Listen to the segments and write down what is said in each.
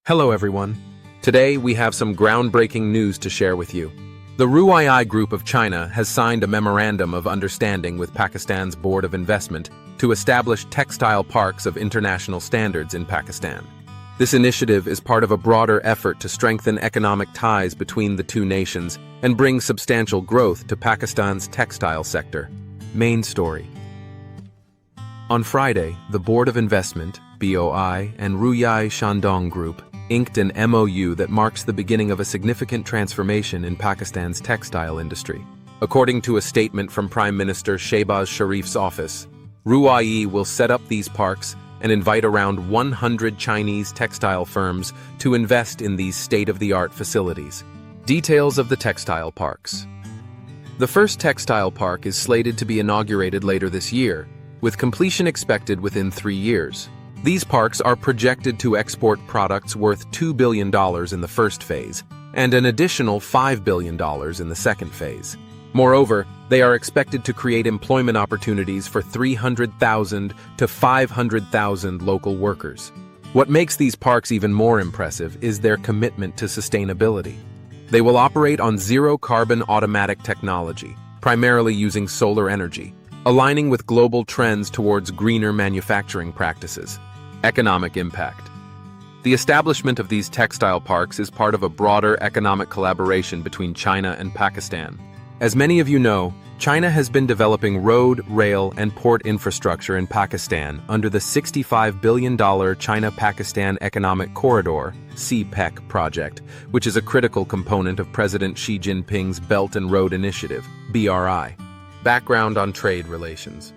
Hello everyone. Today we have some groundbreaking news to share with you. The Ruii Group of China has signed a memorandum of understanding with Pakistan's Board of Investment to establish textile parks of international standards in Pakistan. This initiative is part of a broader effort to strengthen economic ties between the two nations and bring substantial growth to Pakistan's textile sector. Main story. On Friday, the Board of Investment, BOI, and Ruii Shandong Group inked an MOU that marks the beginning of a significant transformation in Pakistan's textile industry. According to a statement from Prime Minister Shehbaz Sharif's office, Ruii will set up these parks and invite around 100 Chinese textile firms to invest in these state-of-the-art facilities. Details of the textile parks. The first textile park is slated to be inaugurated later this year, with completion expected within 3 years. These parks are projected to export products worth $2 billion in the first phase, and an additional $5 billion in the second phase. Moreover, they are expected to create employment opportunities for 300,000 to 500,000 local workers. What makes these parks even more impressive is their commitment to sustainability. They will operate on zero-carbon automatic technology, primarily using solar energy, aligning with global trends towards greener manufacturing practices. Economic impact. The establishment of these textile parks is part of a broader economic collaboration between China and Pakistan. As many of you know, China has been developing road, rail, and port infrastructure in Pakistan under the $65 billion China-Pakistan Economic Corridor (CPEC) project, which is a critical component of President Xi Jinping's Belt and Road Initiative, BRI. Background on trade relations.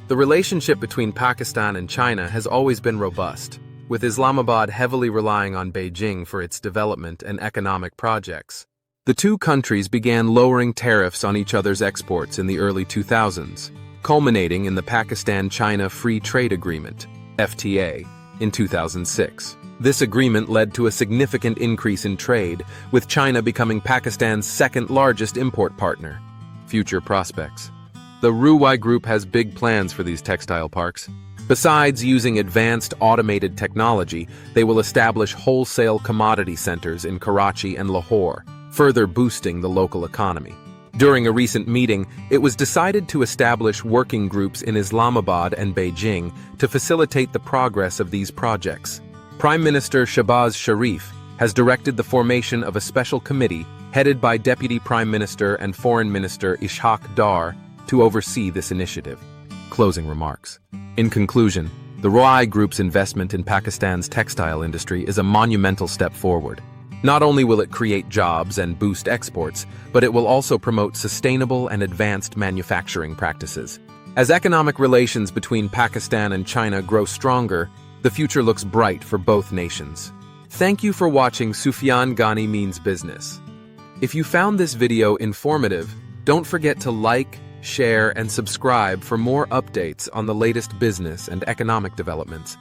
The relationship between Pakistan and China has always been robust, with Islamabad heavily relying on Beijing for its development and economic projects. The two countries began lowering tariffs on each other's exports in the early 2000s, culminating in the Pakistan-China Free Trade Agreement, FTA, in 2006. This agreement led to a significant increase in trade, with China becoming Pakistan's second-largest import partner. Future prospects. The Ruii Group has big plans for these textile parks. Besides using advanced automated technology, they will establish wholesale commodity centers in Karachi and Lahore, further boosting the local economy. During a recent meeting, it was decided to establish working groups in Islamabad and Beijing to facilitate the progress of these projects. Prime Minister Shehbaz Sharif has directed the formation of a special committee headed by Deputy Prime Minister and Foreign Minister Ishaq Dar to oversee this initiative. Closing remarks. In conclusion, the Ruii Group's investment in Pakistan's textile industry is a monumental step forward. Not only will it create jobs and boost exports, but it will also promote sustainable and advanced manufacturing practices. As economic relations between Pakistan and China grow stronger, the future looks bright for both nations. Thank you for watching Sufyan Ghani Means Business. If you found this video informative, don't forget to like, share, and subscribe for more updates on the latest business and economic developments.